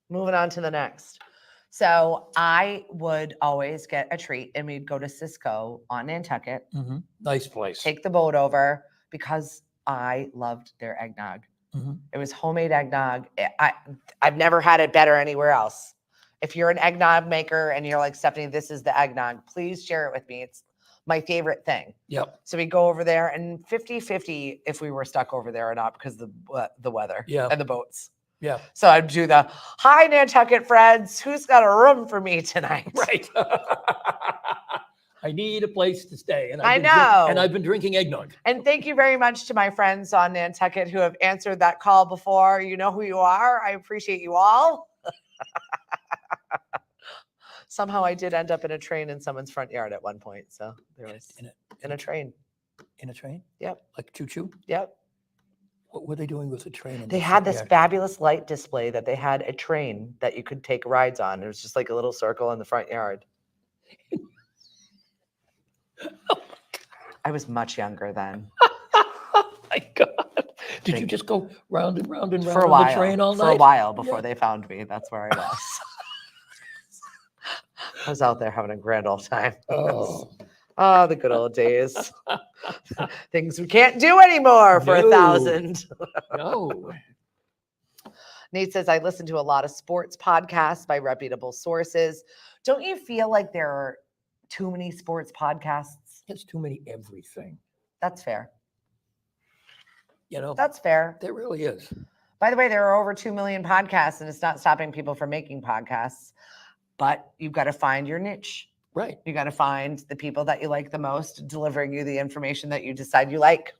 Moving on to the next. So I would always get a treat, and we'd go to Cisco on Nantucket, nice place. take the boat over because I loved their eggnog. It was homemade eggnog. I've never had it better anywhere else. If you're an eggnog maker and you're like, Stephanie, this is the eggnog, please share it with me. It's my favorite thing. Yep. So we go over there, and 50-50 if we were stuck over there or not because of the weather and the boats. Yeah. So I'd do the, hi, Nantucket friends. Who's got a room for me tonight? Right. I need a place to stay. And I've been drinking eggnog. And thank you very much to my friends on Nantucket who have answered that call before. You know who you are. I appreciate you all. Somehow I did end up in a train in someone's front yard at one point. So there was in a train. In a train? Yep. Like choo-choo? Yep. What were they doing with the train? They had this fabulous light display that they had a train that you could take rides on. It was just like a little circle in the front yard. I was much younger then. Oh my God. Did you just go round and round and round For a on while, the train all night? for a while before they found me. That's where I was. I was out there having a grand old time. Oh, the good old days. Things we can't do anymore for No. 1,000. no. Nate says, I listen to a lot of sports podcasts by reputable sources. Don't you feel like there are too many sports podcasts? It's too many everything. That's fair. You know, That's fair. there really is. By the way, there are over 2 million podcasts, and it's not stopping people from making podcasts. But you've got to find your niche. Right. You got to find the people that you like the most, delivering you the information that you decide you like.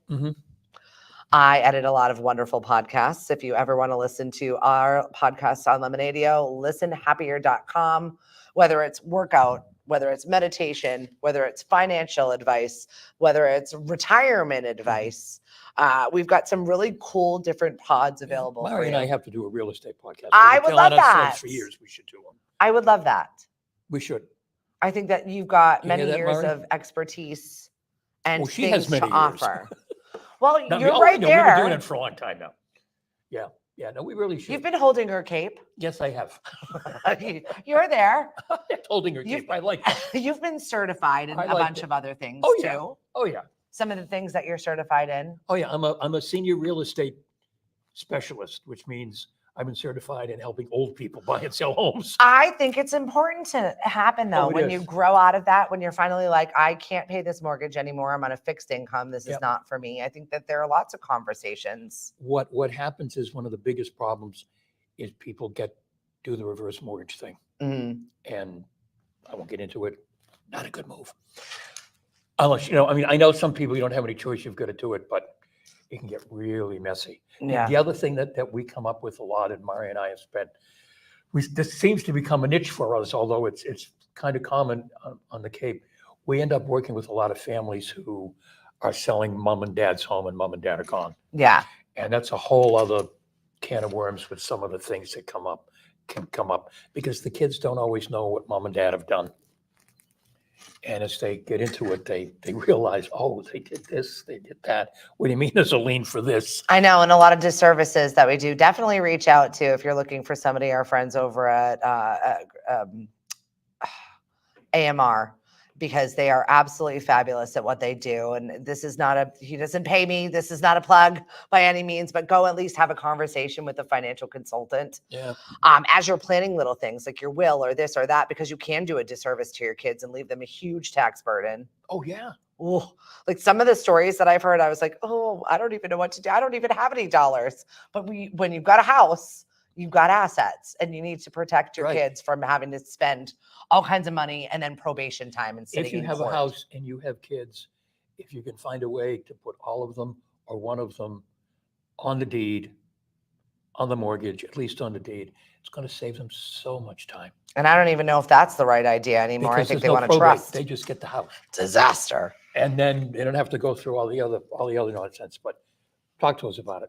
I edit a lot of wonderful podcasts. If you ever want to listen to our podcasts on Lemonadio, listenhappier.com, whether it's workout, whether it's meditation, whether it's financial advice, whether it's retirement advice. We've got some really cool different pods available for Mary you. and I have to do a real estate podcast. I We've would been love telling ourselves that. For years, we should do them. I would love that. We should. I think that you've got You hear many that, years Mari? of expertise and Well, she has things many to years. offer. Well, No, you're no, right no, We've been doing there. it for a long time now. Yeah. Yeah. No, we really should. You've been holding her cape. Yes, I have. You're there. Holding her You've- cape. I like that. You've been certified in I a like bunch it. of other things Oh, too. yeah. Oh, yeah. Some of the things that you're certified in. Oh, yeah. I'm a senior real estate specialist, which means I've been certified in helping old people buy and sell homes. I think it's important to happen though, Oh, it when you is. grow out of that, when you're finally like, I can't pay this mortgage anymore. I'm on a fixed income. This is Yep. not for me. I think that there are lots of conversations. What happens is one of the biggest problems is people do the reverse mortgage thing. Mm. And I won't get into it. Not a good move. Unless, I mean, I know some people, you don't have any choice, you've got to do it, but it can get really messy. And Yeah. the other thing that we come up with a lot, and Mari and I have spent, this seems to become a niche for us, although it's kind of common on the Cape. We end up working with a lot of families who are selling mom and dad's home and mom and dad are gone. Yeah. And that's a whole other can of worms with some of the things that can come up because the kids don't always know what mom and dad have done. And as they get into it, they realize, oh, they did this, they did that. What do you mean there's a lien for this? I know, and a lot of disservices that we do. Definitely reach out to if you're looking for somebody, our friends over at AMR, because they are absolutely fabulous at what they do. And this is not he doesn't pay me. This is not a plug by any means, but go at least have a conversation with a financial consultant. Yeah. As you're planning little things like your will or this or that, because you can do a disservice to your kids and leave them a huge tax burden. Oh, yeah. Oh, like some of the stories that I've heard, I was like, oh, I don't even know what to do. I don't even have any dollars. But when you've got a house, you've got assets, and you need to protect your Right. kids from having to spend all kinds of money and then probation time and sitting If you in have a court. house and you have kids, if you can find a way to put all of them or one of them on the deed, on the mortgage, at least on the deed, it's going to save them so much time. And I don't even know if that's the right idea anymore. Because I think there's they no want to probate. trust. They just get the house. Disaster. And then they don't have to go through all the other nonsense, but talk to us about it.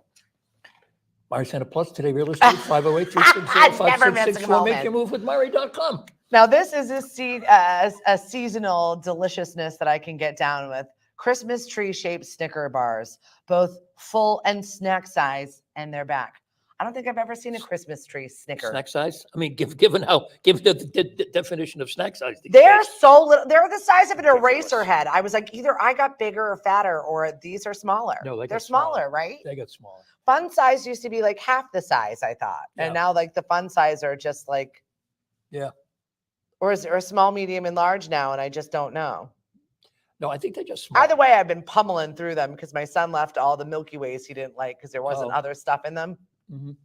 Mari Santa Plus, Today Real Estate, 508-360-5664. Never missing a Make moment. your move with Mari.com. Now, this is a seasonal deliciousness that I can get down with. Christmas tree shaped Snicker bars, both full and snack size, and they're back. I don't think I've ever seen a Christmas tree Snicker. Snack size? I mean, given the definition of snack size. these They're days. so little. They're the size of an Ridiculous. eraser head. I was like, either I got bigger or fatter, or these are smaller. No, they they're get smaller. smaller, right? They get smaller. Fun size used to be like half the size, I thought. Yeah. And now like the fun size are just like, Yeah. or is there a small, medium, and large now? And I just don't know. No, I think they're just small. Either way, I've been pummeling through them because my son left all the Milky Ways he didn't like because there wasn't Oh. other stuff in them. Mhm.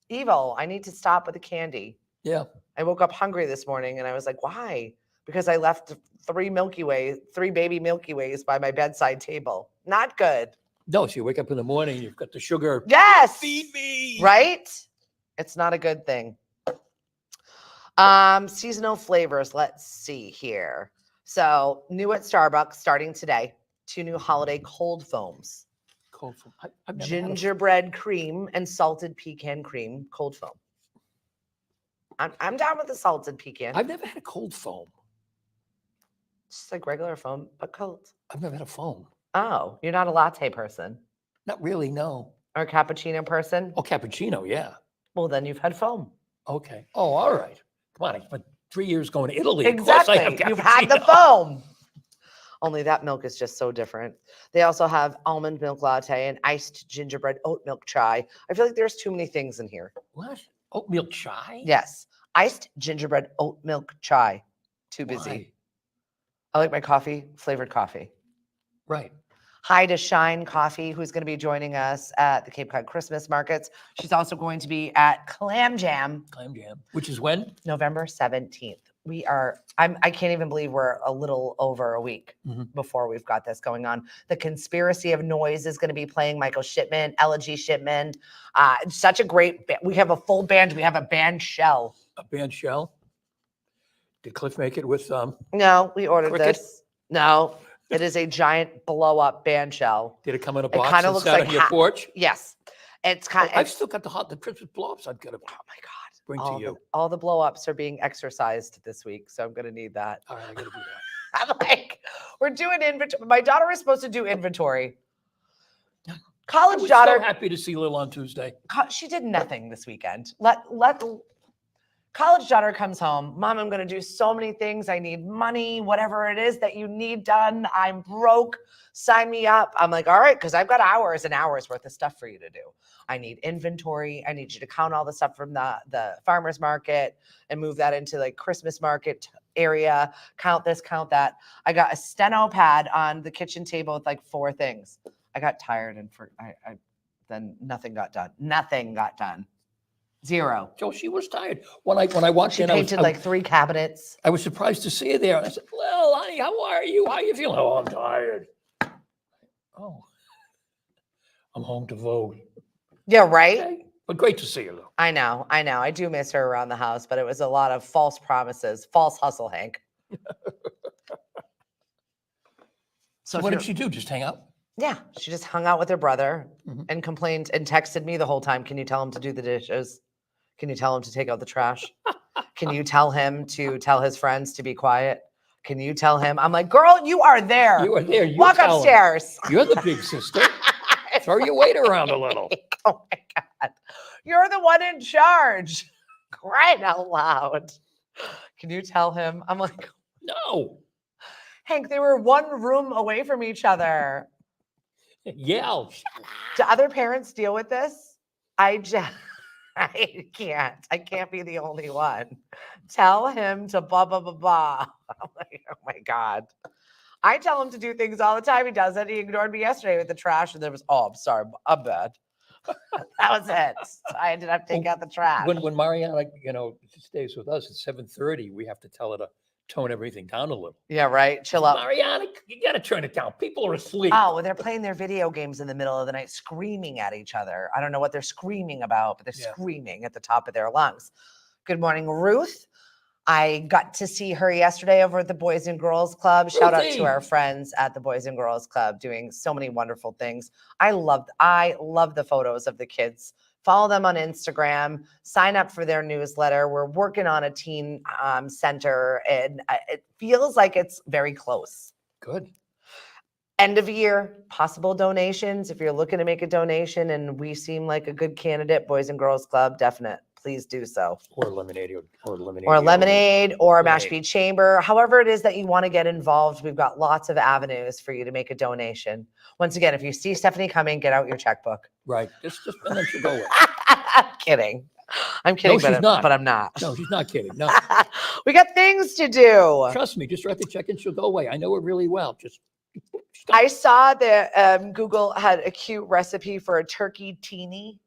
Evil. I need to stop with the candy. Yeah. I woke up hungry this morning and I was like, why? Because I left 3 baby Milky Ways by my bedside table. Not good. No, so you wake up in the morning, you've got the sugar. Yes. Feed me. Right? It's not a good thing. Seasonal flavors. Let's see here. So new at Starbucks starting today, 2 new holiday cold foams. Cold foam. I've never had a- Gingerbread cream and salted pecan cream cold foam. I'm down with the salted pecan. I've never had a cold foam. Just like regular foam, but cold. I've never had a foam. Oh, you're not a latte person Not really, no. or a cappuccino person? Oh, cappuccino, yeah. Well, then you've had foam. Okay. Oh, all right. Come on, I spent 3 years going to Italy. Of course I Exactly. have You've had the cappuccino. foam. Only that milk is just so different. They also have almond milk latte and iced gingerbread oat milk chai. I feel like there's too many things in here. What? Oatmeal chai? Yes. Iced gingerbread oat milk chai. Too busy. Why? I like my coffee, flavored coffee. Right. Hi to Shine Coffee, who's going to be joining us at the Cape Cod Christmas markets. She's also going to be at Clam Jam Clam jam. Which is when? November 17th. I can't even believe we're a little over a week Mhm. before we've got this going on. The Conspiracy of Noise is going to be playing Michael Shipman, Elegy Shipman. Such a great, we have a full band. We have a band shell. A band shell? Did Cliff make it with No, we ordered Cricket? this. No, it is a giant blow up band shell. did it come in a It box kinda and looks sat like on your ha- porch? Yes. It's kind I've of, still got the Christmas blow-ups I've got to oh my God. bring to you. All the blow ups are being exercised this week. So I'm going to need that. All right, I got to do that. I'm like, we're doing inventory. My daughter is supposed to do inventory. I College was daughter, so happy to see Lil on Tuesday. she did nothing this weekend. College daughter comes home. Mom, I'm going to do so many things. I need money, whatever it is that you need done. I'm broke. Sign me up. I'm like, all right, because I've got hours and hours worth of stuff for you to do. I need inventory. I need you to count all the stuff from the farmer's market and move that into like Christmas market area. Count this, count that. I got a steno pad on the kitchen table with like 4 things. I got tired and then nothing got done. Nothing got done. 0. Joe, she was tired. When I walked She in, I painted was, like 3 cabinets. I was surprised to see her there. And I said, well, honey, how are you? How you feeling? Oh, I'm tired. Oh, I'm home to vote. Yeah, right? Okay. But great to see you, though. I know. I do miss her around the house, but it was a lot of false promises, false hustle, Hank. So if what did you're- she do? Just hang out? Yeah, she just hung out with her brother Mhm. and complained and texted me the whole time. Can you tell him to do the dishes? Can you tell him to take out the trash? Can you tell him to tell his friends to be quiet? Can you tell him? I'm like, girl, you are there. You are there. You Walk tell him. upstairs. You're the big sister. Throw your weight around a little. Oh my God. You're the one in charge. Crying out loud. Can you tell him? I'm like, No. Hank, they were 1 room away from each other. Yell. Do other parents deal with this? I can't be the only one. Tell him to blah, blah, blah, blah. I'm like, oh my God. I tell him to do things all the time. He doesn't. He ignored me yesterday with the trash. And there was, oh, I'm sorry. I'm bad. That was it. I ended up taking out the trash. When Mariana, stays with us at 7:30, we have to tell her to tone everything down a little. Yeah, right. Chill out. Mariana, you got to turn it down. People are asleep. Oh, well, they're playing their video games in the middle of the night, screaming at each other. I don't know what they're screaming about, but they're Yeah. screaming at the top of their lungs. Good morning, Ruth. I got to see her yesterday over at the Boys and Girls Club. Shout out Ruthie. to our friends at the Boys and Girls Club doing so many wonderful things. I love the photos of the kids. Follow them on Instagram. Sign up for their newsletter. We're working on a teen center, and it feels like it's very close. Good. End of year, possible donations. If you're looking to make a donation and we seem like a good candidate, Boys and Girls Club, definite. Please do so. Or lemonade or lemonade. Or lemonade or Lemonade. Mashpee Chamber, however it is that you want to get involved. We've got lots of avenues for you to make a donation. Once again, if you see Stephanie coming, get out your checkbook. Right. Just and then she'll go away. I'm kidding. I'm kidding, she's not. but I'm not. No, she's not kidding. No. We got things to do. Trust me, just write the check and she'll go away. I know her really well. Just I saw that Google had a cute recipe for a turkey teeny.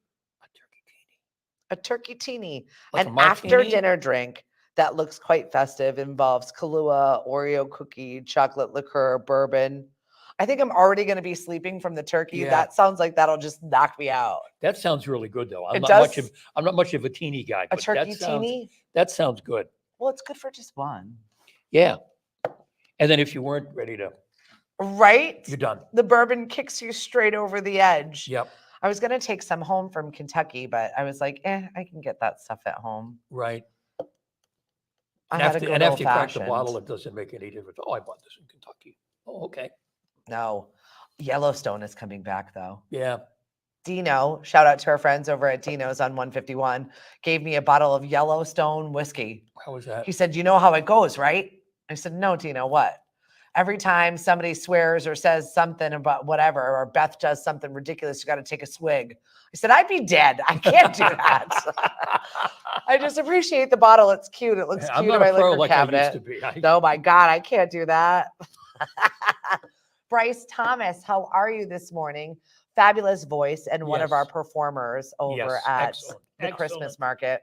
A turkey teeny, like an a after martini? dinner drink that looks quite festive, involves Kahlua, Oreo cookie, chocolate liqueur, bourbon. I think I'm already going to be sleeping from the turkey. Yeah. That sounds like that'll just knock me out. That sounds really good, though. It does? I'm not much of a teeny guy, A but turkey teeny? that sounds good. Well, it's good for just one. Yeah. And then if you weren't ready to, Right? you're done. The bourbon kicks you straight over the edge. Yep. I was going to take some home from Kentucky, but I was like, I can get that stuff at home. Right. I And had a after, good and after you crack the old-fashioned. bottle, it doesn't make any difference. Oh, I bought this in Kentucky. Oh, okay. No. Yellowstone is coming back, though. Yeah. Dino, shout out to our friends over at Dino's on 151, gave me a bottle of Yellowstone whiskey. How was that? He said, you know how it goes, right? I said, no, Dino, what? Every time somebody swears or says something about whatever, or Beth does something ridiculous, you got to take a swig. I said, I'd be dead. I can't do that. I just appreciate the bottle. It's cute. It looks Yeah, I'm cute in not my a pro liquor like I used cabinet. to be. Oh my God, I can't do that. Bryce Thomas, how are you this morning? Fabulous voice and one of our Yes. performers over Yes, at excellent, the Christmas market.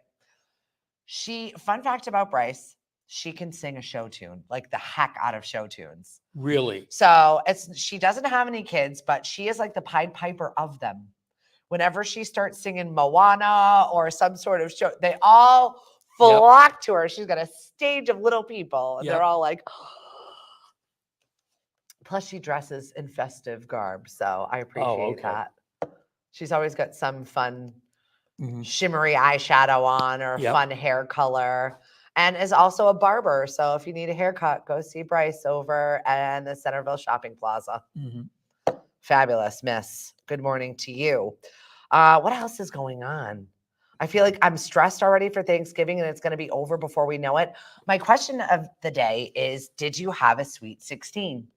Fun fact about Bryce, she can sing a show tune, like the heck out of show tunes. Really? So she doesn't have any kids, but she is like the Pied Piper of them. Whenever she starts singing Moana or some sort of show, they all flock to her. She's got a stage of little people, and they're all like, plus she dresses in festive garb. So I appreciate that. She's always got some fun shimmery eyeshadow on or fun hair color, and is also a barber. So if you need a haircut, go see Bryce over at the Centerville Shopping Plaza. Fabulous, miss. Good morning to you. What else is going on? I feel like I'm stressed already for Thanksgiving and it's going to be over before we know it. My question of the day is, did you have a Sweet 16?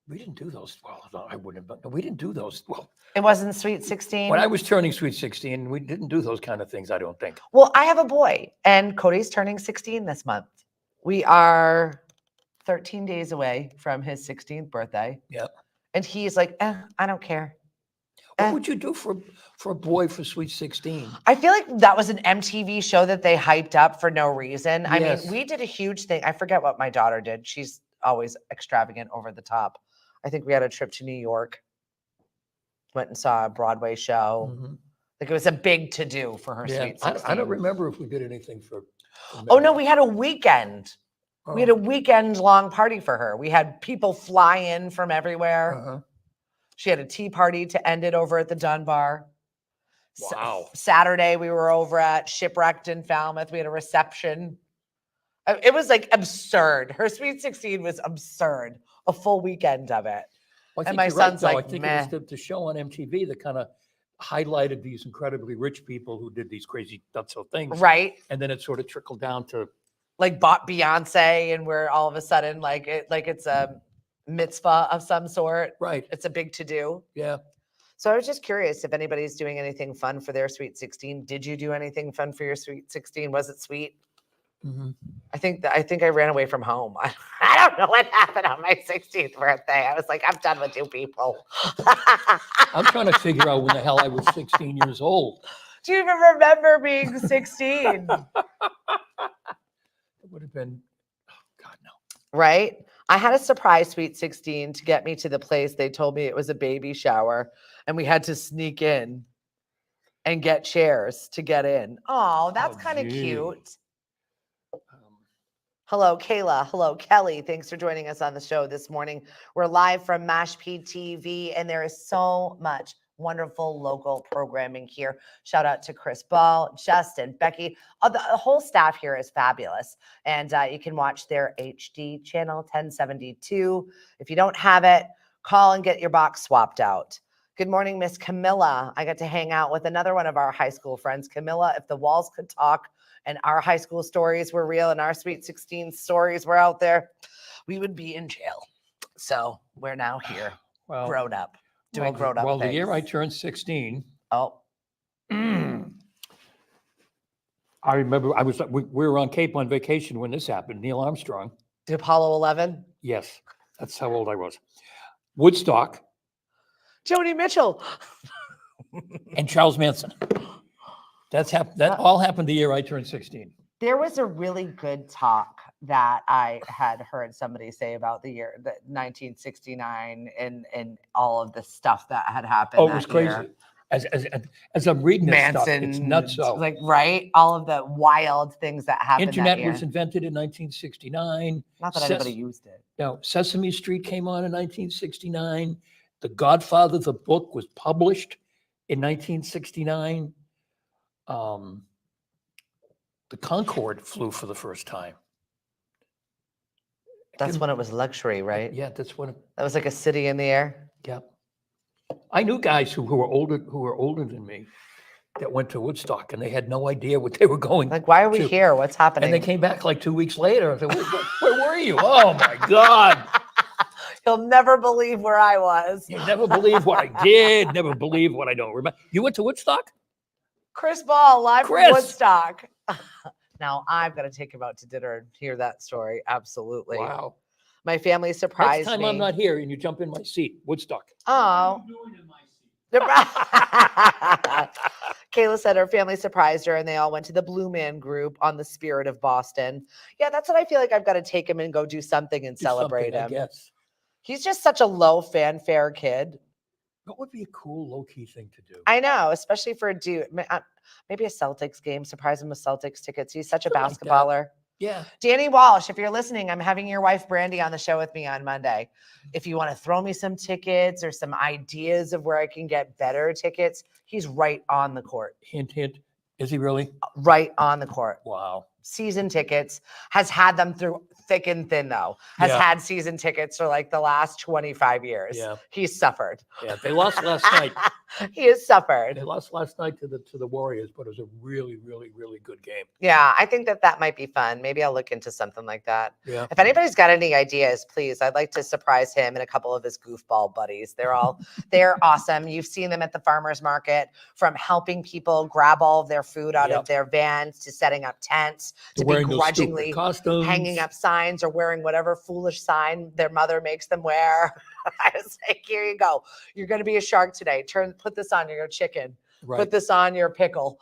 We didn't do those. Well, no, I wouldn't have. We didn't do those. Well, It wasn't Sweet 16? when I was turning Sweet 16, we didn't do those kind of things, I don't think. Well, I have a boy, and Cody's turning 16 this month. We are 13 days away from his 16th birthday. Yep. And he's like, I don't care. What would you do for a boy for Sweet 16? I feel like that was an MTV show that they hyped up for no reason. I mean, Yes. we did a huge thing. I forget what my daughter did. She's always extravagant, over the top. I think we had a trip to New York, went and saw a Broadway show. Like it was a big to-do for her Sweet 16. I don't remember if we did anything for Oh, no, we had a weekend. We had a Oh. weekend-long party for her. We had people fly in from everywhere. Uh-huh. She had a tea party to end it over at the Dunbar. Wow. Saturday, we were over at Shipwrecked in Falmouth. We had a reception. It was like absurd. Her Sweet 16 was absurd. A full weekend of it. Well, And my you're right, son's though. like, I think meh. it was the show on MTV that kind of highlighted these incredibly rich people who did these crazy nutso things. Right. And then it sort of trickled down to Like bought Beyonce, and we're all of a sudden like it's a mitzvah of some sort. right. It's a big to-do. Yeah. So I was just curious if anybody's doing anything fun for their Sweet 16. Did you do anything fun for your Sweet 16? Was it sweet? I think I ran away from home. I don't know what happened on my 16th birthday. I was like, I'm done with you people. I'm trying to figure out when the hell I was 16 years old. Do you even remember being 16? It would have been, oh God, no. Right? I had a surprise Sweet 16 to get me to the place. They told me it was a baby shower, and we had to sneak in and get chairs to get in. Oh, that's kind of gee. cute. Hello, Kayla. Hello, Kelly. Thanks for joining us on the show this morning. We're live from Mashpee TV, and there is so much wonderful local programming here. Shout out to Chris Ball, Justin, Becky. The whole staff here is fabulous. And you can watch their HD channel 1072. If you don't have it, call and get your box swapped out. Good morning, Miss Camilla. I got to hang out with another one of our high school friends. Camilla, if the walls could talk and our high school stories were real and our Sweet 16 stories were out there, we would be in jail. So we're now here, grown up, doing grown up Well, things. the year I turned 16, Oh, I remember we were on Cape on vacation when this happened. Neil Armstrong. the Apollo 11. Yes, that's how old I was. Woodstock Joni Mitchell. and Charles Manson. That all happened the year I turned 16. There was a really good talk that I had heard somebody say about the year that 1969 and all of the stuff that had happened. Oh, it was that crazy. year. As I'm reading this Manson, stuff, it's nuts. So like, right? All of the wild things that happened. internet that year. was invented in 1969. Not that anybody used it. No, Sesame Street came on in 1969. The Godfather, the book, was published in 1969. The Concorde flew for the first time. That's when it was luxury, right? Yeah, that's when. That was like a city in the air. Yeah, I knew guys who were older than me that went to Woodstock, and they had no idea what they were going. Like, why are we to. here? What's happening? And they came back like 2 weeks later. I said, where were you? Oh my God! You'll never believe where I was. You never believe what I did. Never believe what I don't remember. You went to Woodstock? Chris Ball, live Chris. from Woodstock. Now I've got to take him out to dinner and hear that story. Absolutely. Wow. My family surprised Next time me. I'm not here and you jump in my seat, Woodstock. Oh. Kayla said her family surprised her and they all went to the Blue Man Group on the Spirit of Boston. Yeah, that's what I feel like I've got to take him and go do something and celebrate him. I guess. He's just such a low fanfare kid. What would be a cool low-key thing to do? I know, especially for a dude. Maybe a Celtics game, surprise him with Celtics tickets. He's such a Something like that. basketballer. Yeah. Danny Walsh, if you're listening, I'm having your wife Brandy on the show with me on Monday. If you want to throw me some tickets or some ideas of where I can get better tickets, he's right on the court. Hint, hint. Is he really? Right on the court. Wow. Season tickets, has had them through thick and thin though. Has Yeah. had season tickets for like the last 25 years. Yeah. He's suffered. Yeah. They lost last night. He has suffered. They lost last night to the Warriors, but it was a really, really, really good game. Yeah, I think that might be fun. Maybe I'll look into something like that. Yeah. If anybody's got any ideas, please, I'd like to surprise him and a couple of his goofball buddies. They're awesome. You've seen them at the farmer's market, from helping people grab all of their food out Yep. of their vans to setting up tents to Wearing those stupid begrudgingly costumes. hanging up signs or wearing whatever foolish sign their mother makes them wear. I was like, here you go. You're going to be a shark today. Put this on your chicken. Right. Put this on your pickle.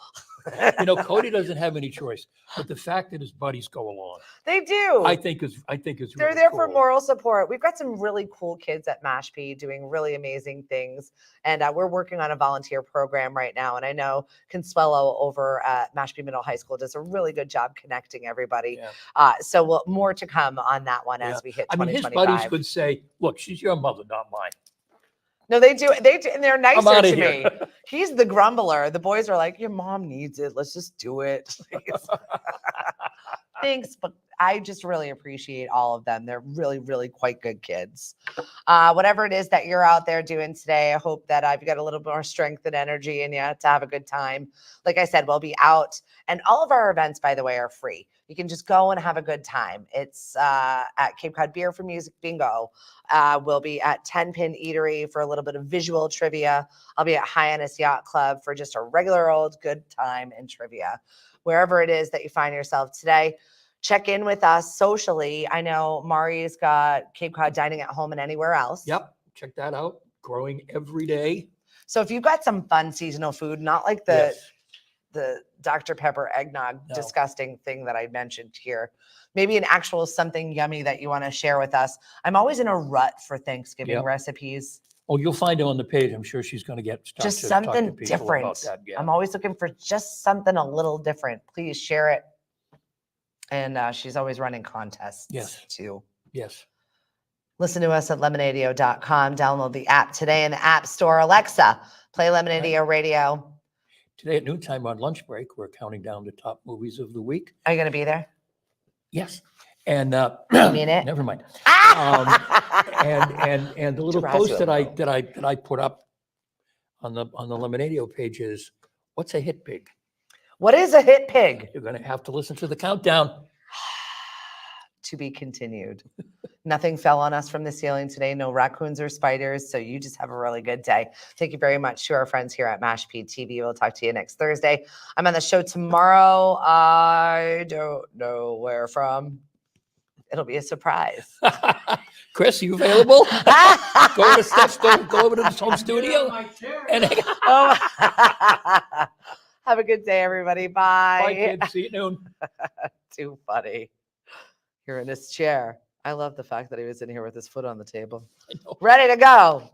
Cody doesn't have any choice, but the fact that his buddies go along, They do. I think is They're really there for cool. moral support. We've got some really cool kids at Mashpee doing really amazing things. And we're working on a volunteer program right now. And I know Consuelo over at Mashpee Middle High School does a really good job connecting everybody. Yeah. So more to come on that one Yeah. as we hit I mean, his 2025. buddies could say, "Look, she's your mother, not mine." No, they do. They do, and they're I'm nicer outta to here. me. He's the grumbler. The boys are like, your mom needs it. Let's just do it. Thanks, but I just really appreciate all of them. They're really, really quite good kids. Whatever it is that you're out there doing today, I hope that you've got a little more strength and energy in you to have a good time. Like I said, we'll be out, and all of our events, by the way, are free. You can just go and have a good time. It's at Cape Cod Beer for Music Bingo. We'll be at 10 Pin Eatery for a little bit of visual trivia. I'll be at Hyannis Yacht Club for just a regular old good time and trivia. Wherever it is that you find yourself today, check in with us socially. I know Mari's got Cape Cod Dining at Home and Anywhere Else. Yep, check that out. Growing every day. So if you've got some fun seasonal food, not like Yes. the Dr. Pepper eggnog No. disgusting thing that I mentioned here. Maybe an actual something yummy that you want to share with us. I'm always in a rut for Thanksgiving Yep. recipes. Oh, you'll find it on the page. I'm sure she's going to start Just to talk to something people different. about that. Yeah. I'm always looking for just something a little different. Please share it. And she's always running contests Yes. too. Yes. Listen to us at lemonadio.com. Download the app today in the App Store. Alexa, Play Lemonadio Radio. Today at noontime on lunch break, we're counting down the top movies of the week. Are you going to be there? Yes. And You mean it? never mind. Ah! And the little Surprise post you, that I Will. put up on the Lemonadio page is, what's a hit pig? What is a hit pig? You're going to have to listen to the countdown. To be continued. Nothing fell on us from the ceiling today. No raccoons or spiders. So you just have a really good day. Thank you very much to our friends here at Mashpee TV. We'll talk to you next Thursday. I'm on the show tomorrow. I don't know where from. It'll be a surprise. Chris, you available? Go over to Steph's, go over to the home studio. And Oh. Have a good day, everybody. Bye. bye, kids. See you at noon. Too funny. You're in his chair. I love the fact that he was in here with his foot on the table. I know. Ready to go.